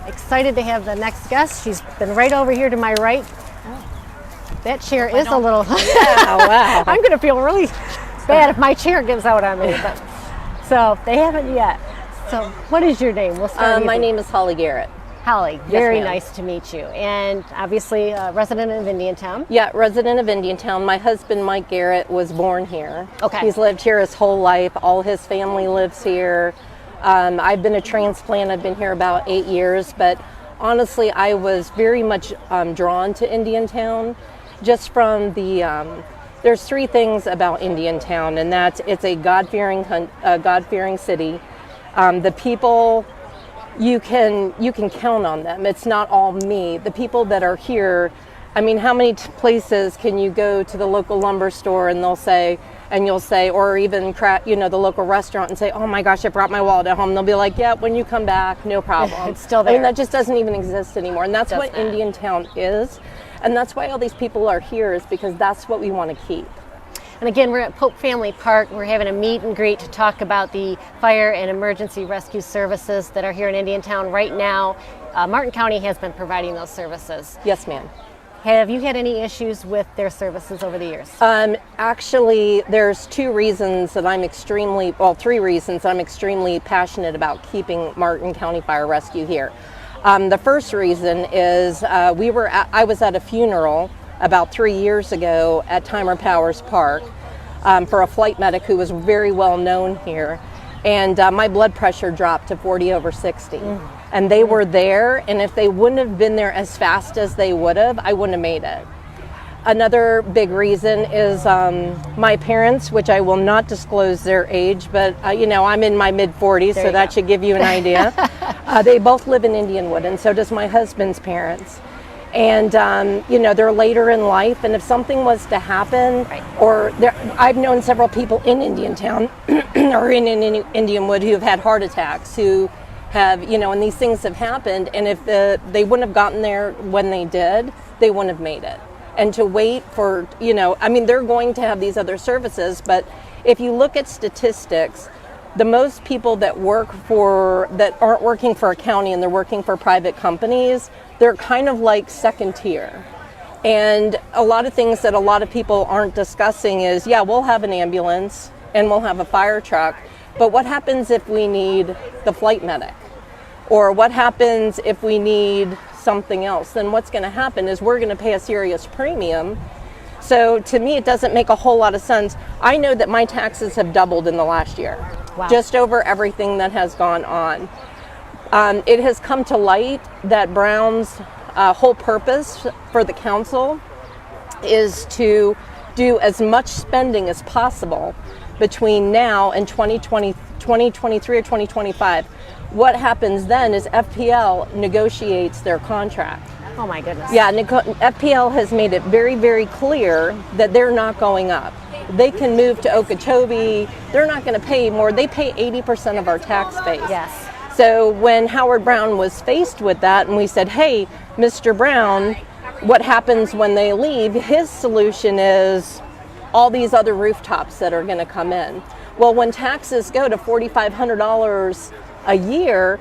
excited to have the next guest. She's been right over here to my right. That chair is a little... Yeah, wow. I'm going to feel really bad if my chair gives out on me. But, so they haven't yet. So what is your name? We'll start My name is Holly Garrett. Holly, very ma'am. nice to meet you. And obviously a resident of Indiantown. Yeah, resident of Indiantown. My husband, Mike Garrett, was born here. Okay. He's lived here his whole life. All his family lives here. I've been a transplant. I've been here about 8 years. But honestly, I was very much drawn to Indiantown just from the... there's three things about Indiantown, and that's it's a God-fearing city. The people... You can count on them. It's not all me. The people that are here, I mean, how many places can you go to the local lumber store and you'll say, or even the local restaurant and say, oh my gosh, I brought my wallet at home. They'll be like, yeah, when you come back, no problem. It's still there. I mean, that just doesn't even exist anymore. And that's what Indiantown is. And that's why all these people are here, is because that's what we want to keep. And again, we're at Pope Family Park. We're having a meet and greet to talk about the fire and emergency rescue services that are here in Indiantown right now. Martin County has been providing those services. Yes, ma'am. Have you had any issues with their services over the years? Actually, there's three reasons I'm extremely passionate about keeping Martin County Fire Rescue here. The first reason is I was at a funeral about 3 years ago at Timer Powers Park for a flight medic who was very well known here. And my blood pressure dropped to 40/60. And they were there, and if they wouldn't have been there as fast as they would have, I wouldn't have made it. Another big reason is my parents, which I will not disclose their age, but I'm in my mid-40s, so that should give you an idea. They both live in Indianwood, and so does my husband's parents. And they're later in life, and if something was to happen, I've known several people in Indiantown or in Indianwood who have had heart attacks, who have, and these things have happened, and if they wouldn't have gotten there when they did, they wouldn't have made it. And to wait for, they're going to have these other services, but if you look at statistics, the most people that aren't working for a county and they're working for private companies, they're kind of like second tier. And a lot of things that a lot of people aren't discussing is, we'll have an ambulance and we'll have a fire truck, but what happens if we need the flight medic? Or what happens if we need something else? Then what's going to happen is we're going to pay a serious premium. So to me, it doesn't make a whole lot of sense. I know that my taxes have doubled in the last year. Wow. Just over everything that has gone on. It has come to light that Brown's whole purpose for the council is to do as much spending as possible between now and 2023 or 2025. What happens then is FPL negotiates their contract. Oh my goodness. Yeah, FPL has made it very, very clear that they're not going up. They can move to Okeechobee. They're not going to pay more. They pay 80% of our tax base. Yes. So when Howard Brown was faced with that and we said, hey, Mr. Brown, what happens when they leave? His solution is all these other rooftops that are going to come in. Well, when taxes go to $4,500 a year,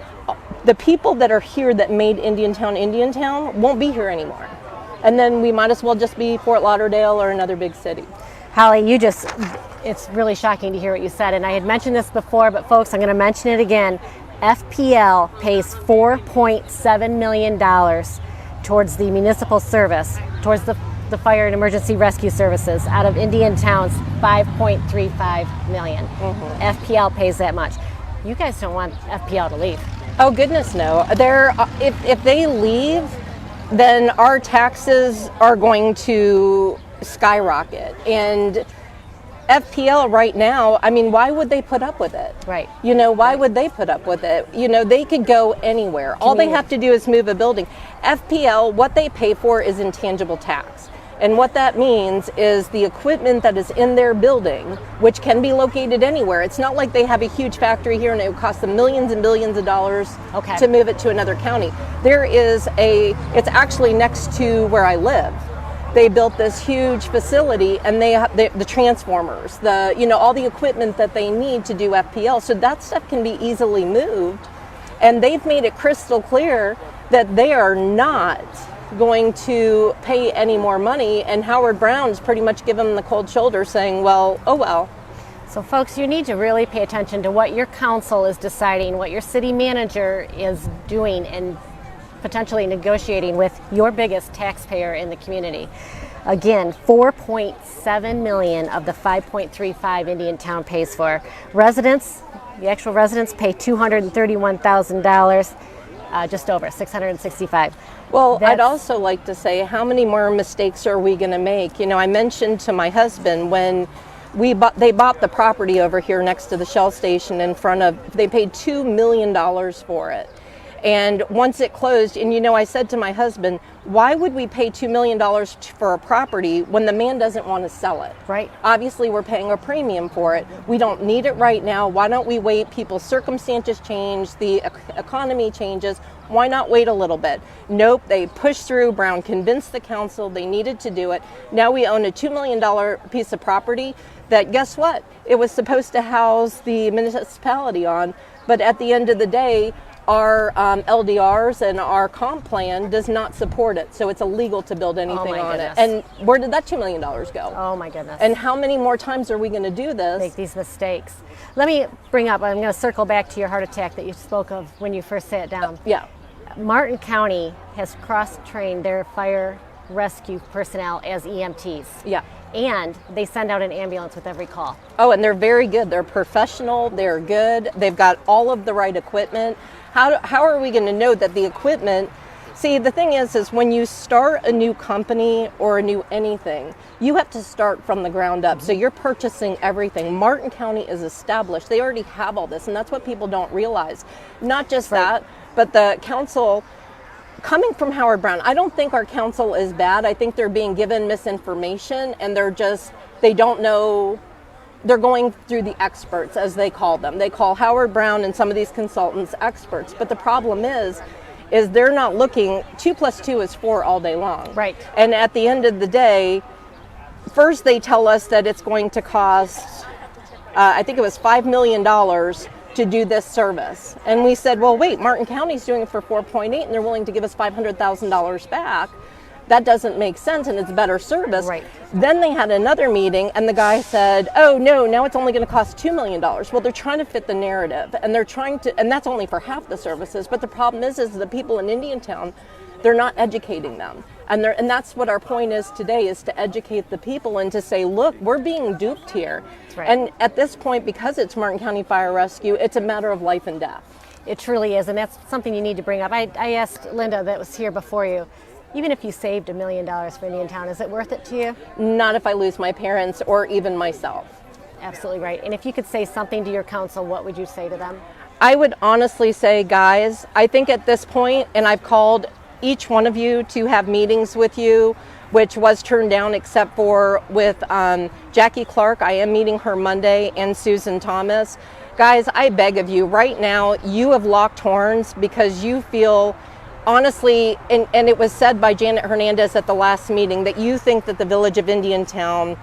the people that are here that made Indiantown won't be here anymore. And then we might as well just be Fort Lauderdale or another big city. Holly, it's really shocking to hear what you said. And I had mentioned this before, but folks, I'm going to mention it again. FPL pays $4.7 million towards the municipal service, towards the fire and emergency rescue services out of Indiantown's $5.35 million. Mm-hmm. FPL pays that much. You guys don't want FPL to leave. Oh goodness, no. If they leave, then our taxes are going to skyrocket. And FPL right now, why would they put up with it? Right. Why would they put up with it? They could go anywhere. All they have to do is move a building. FPL, what they pay for is intangible tax. And what that means is the equipment that is in their building, which can be located anywhere. It's not like they have a huge factory here and it would cost them millions and billions of dollars to move it to another county. It's actually next to where I live. They built this huge facility, and they have the transformers, all the equipment that they need to do FPL. So that stuff can be easily moved. And they've made it crystal clear that they are not going to pay any more money, and Howard Brown's pretty much given them the cold shoulder saying, well, oh well. So folks, you need to really pay attention to what your council is deciding, what your city manager is doing, and potentially negotiating with your biggest taxpayer in the community. Again, $4.7 million of the $5.35 Indiantown pays for. Residents, the actual residents pay $231,000, just over $665,000. Well, I'd also like to say, how many more mistakes are we going to make? You know, I mentioned to my husband when they bought the property over here next to the Shell station they paid $2 million for it. And once it closed, and you know, I said to my husband, why would we pay $2 million for a property when the man doesn't want to sell it? Right. Obviously, we're paying a premium for it. We don't need it right now. Why don't we wait? People's circumstances change. The economy changes. Why not wait a little bit? Nope, they pushed through. Brown convinced the council they needed to do it. Now we own a $2 million piece of property that, guess what? It was supposed to house the municipality on, but at the end of the day, our LDRs and our comp plan does not support it, so it's illegal to build anything on it. And where did that $2 million go? Oh my goodness. And how many more times are we going to do this? Make these mistakes. Let me bring up, I'm going to circle back to your heart attack that you spoke of when you first sat down. Yeah. Martin County has cross-trained their fire rescue personnel as EMTs. Yeah. And they send out an ambulance with every call. Oh, and they're very good. They're professional. They're good. They've got all of the right equipment. How are we going to know that the equipment? See, the thing is when you start a new company or a new anything, you have to start from the ground up. So you're purchasing everything. Martin County is established. They already have all this, and that's what people don't realize. Not just that, but the council, coming from Howard Brown, I don't think our council is bad. I think they're being given misinformation, and they don't know. They're going through the experts, as they call them. They call Howard Brown and some of these consultants experts. But the problem is they're not looking. 2 + 2 is 4 all day long. Right. And at the end of the day, first they tell us that it's going to cost, I think it was $5 million to do this service. And we said, well, wait, Martin County's doing it for 4.8 and they're willing to give us $500,000 back. That doesn't make sense, and it's better service. Right. Then they had another meeting, and the guy said, oh, no, now it's only going to cost $2 million. Well, they're trying to fit the narrative, and they're trying to, and that's only for half the services. But the problem is the people in Indiantown, they're not educating them. And that's what our point is today, is to educate the people and to say, look, we're being duped here. Right. And at this point, because it's Martin County Fire Rescue, it's a matter of life and death. It truly is, and that's something you need to bring up. I asked Linda that was here before you, even if you saved $1 million for Indiantown, is it worth it to you? Not if I lose my parents or even myself. Absolutely right. And if you could say something to your council, what would you say to them? I would honestly say, guys, I think at this point, and I've called each one of you to have meetings with you, which was turned down except for with Jackie Clark. I am meeting her Monday, and Susan Thomas. Guys, I beg of you, right now, you have locked horns because you feel, honestly, and it was said by Janet Hernandez at the last meeting, that you think that the village of Indiantown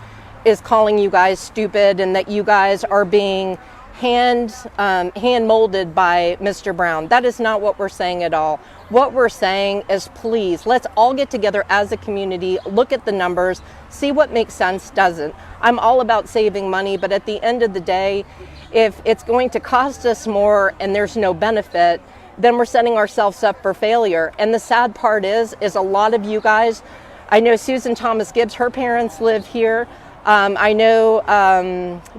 is calling you guys stupid and that you guys are being hand molded by Mr. Brown. That is not what we're saying at all. What we're saying is, please, let's all get together as a community, look at the numbers, see what makes sense, doesn't. I'm all about saving money, but at the end of the day, if it's going to cost us more and there's no benefit, then we're setting ourselves up for failure. And the sad part is a lot of you guys, I know Susan Thomas Gibbs, her parents live here. I know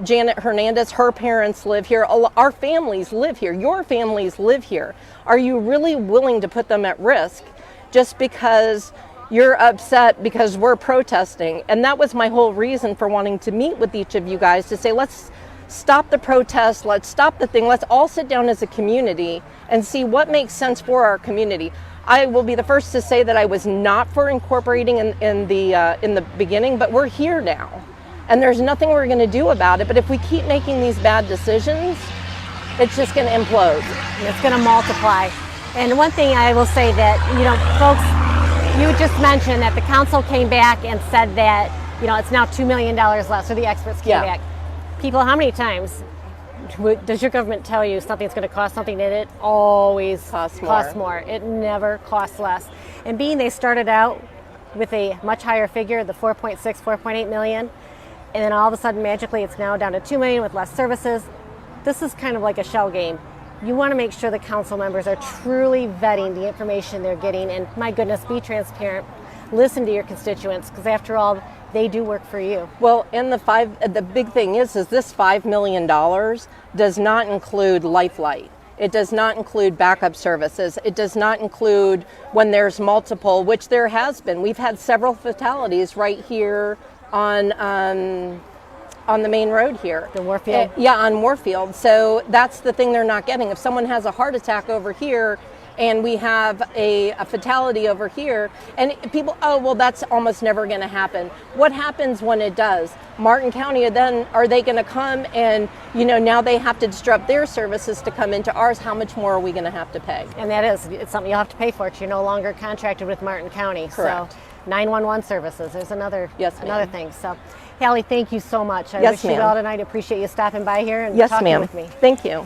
Janet Hernandez, her parents live here. Our families live here. Your families live here. Are you really willing to put them at risk just because you're upset because we're protesting? And that was my whole reason for wanting to meet with each of you guys, to say, let's stop the protest, let's stop the thing, let's all sit down as a community and see what makes sense for our community. I will be the first to say that I was not for incorporating in the beginning, but we're here now. And there's nothing we're going to do about it. But if we keep making these bad decisions, it's just going to implode. And it's going to multiply. And one thing I will say that, folks, you just mentioned that the council came back and said that, it's now $2 million less, or the experts came back. People, how many times does your government tell you something's going to cost something, and it always Costs more. It never costs less. And being they started out with a much higher figure, the 4.6, 4.8 million, and then all of a sudden magically it's now down to 2 million with less services. This is kind of like a shell game. You want to make sure the council members are truly vetting the information they're getting, and my goodness, be transparent. Listen to your constituents, because after all, they do work for you. Well, and the big thing is this $5 million does not include Lifelight. It does not include backup services. It does not include when there's multiple, which there has been. We've had several fatalities right here on the main road here. The Warfield? Yeah, on Warfield. So that's the thing they're not getting. If someone has a heart attack over here and we have a fatality over here, and people, oh, well, that's almost never going to happen. What happens when it does? Martin County, then, are they going to come and, now they have to disrupt their services to come into ours? How much more are we going to have to pay? And it's something you'll have to pay for it. You're no longer contracted with Martin County. Correct. So 911 services, there's another thing. So, Hallie, thank you so much. I wish you well tonight. I appreciate you stopping by here and talking with me. Thank you.